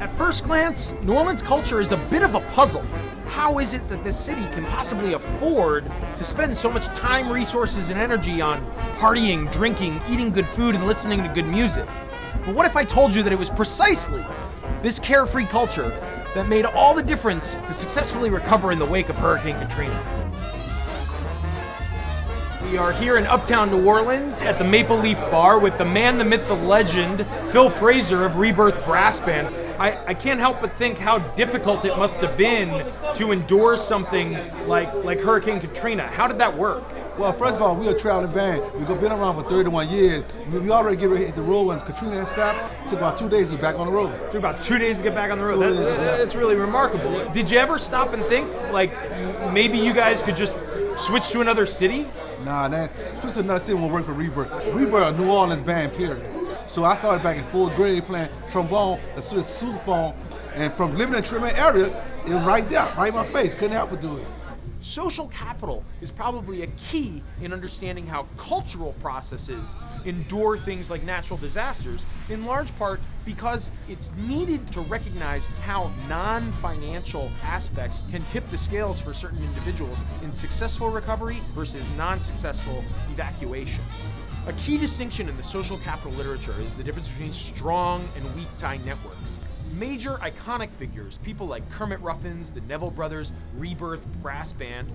At first glance, New Orleans culture is a bit of a puzzle. How is it that this city can possibly afford to spend so much time, resources, and energy on partying, drinking, eating good food, and listening to good music? But what if I told you that it was precisely this carefree culture that made all the difference to successfully recover in the wake of Hurricane Katrina? We are here in Uptown New Orleans at the Maple Leaf Bar with the man, the myth, the legend, Phil Fraser of Rebirth Brass Band. I can't help but think how difficult it must have been to endure something like Hurricane Katrina. How did that work? Well, first of all, we're a traveling band. We've been around for 31 years. We already get ready to hit the road when Katrina had stopped. It took about 2 days to be back on the road. It took about 2 days to get back on the road. That's really remarkable. Did you ever stop and think, like, maybe you guys could just switch to another city? Nah, man. Switch to another city won't work for Rebirth. Rebirth, a New Orleans band, period. So I started back in 4th grade playing trombone, the sousaphone, and from living in the Tremont area, it was right there, right in my face. Couldn't help but do it. Social capital is probably a key in understanding how cultural processes endure things like natural disasters, in large part because it's needed to recognize how non-financial aspects can tip the scales for certain individuals in successful recovery versus non-successful evacuation. A key distinction in the social capital literature is the difference between strong and weak tie networks. Major iconic figures, people like Kermit Ruffins, the Neville Brothers, Rebirth Brass Band,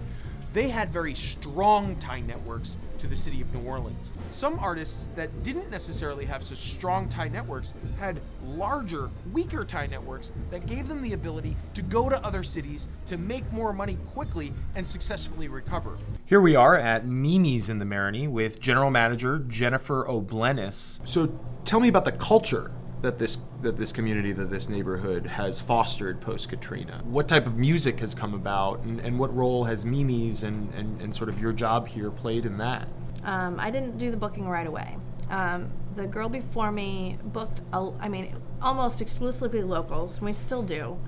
they had very strong tie networks to the city of New Orleans. Some artists that didn't necessarily have such strong tie networks had larger, weaker tie networks that gave them the ability to go to other cities to make more money quickly and successfully recover. Here we are at Mimi's in the Marigny with General Manager Jennifer O'Blennis. So tell me about the culture that this community, that this neighborhood has fostered post-Katrina. What type of music has come about, and what role has Mimi's and sort of your job here played in that? I didn't do the booking right away. The girl before me booked, almost exclusively locals, and we still do.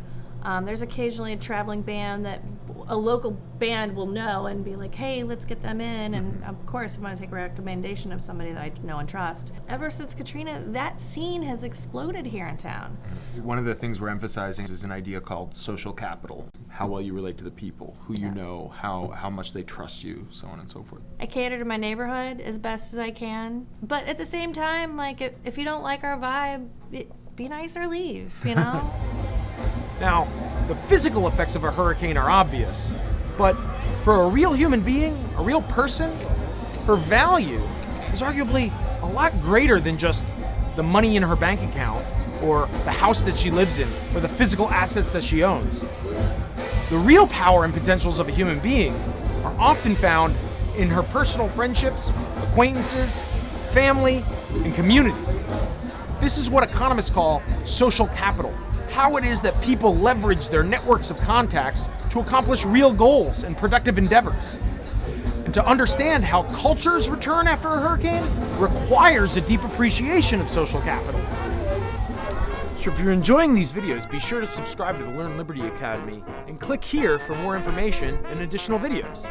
There's occasionally a traveling band that a local band will know and be like, hey, let's get them in. And of course, I'm going to take a recommendation of somebody that I know and trust. Ever since Katrina, that scene has exploded here in town. One of the things we're emphasizing is an idea called social capital. How well you relate to the people, who you know, how much they trust you, so on and so forth. I cater to my neighborhood as best as I can. But at the same time, like, if you don't like our vibe, be nice or leave, you know? Now, the physical effects of a hurricane are obvious, but for a real human being, a real person, her value is arguably a lot greater than just the money in her bank account, or the house that she lives in, or the physical assets that she owns. The real power and potentials of a human being are often found in her personal friendships, acquaintances, family, and community. This is what economists call social capital. How it is that people leverage their networks of contacts to accomplish real goals and productive endeavors. And to understand how cultures return after a hurricane requires a deep appreciation of social capital. So if you're enjoying these videos, be sure to subscribe to the Learn Liberty Academy and click here for more information and additional videos.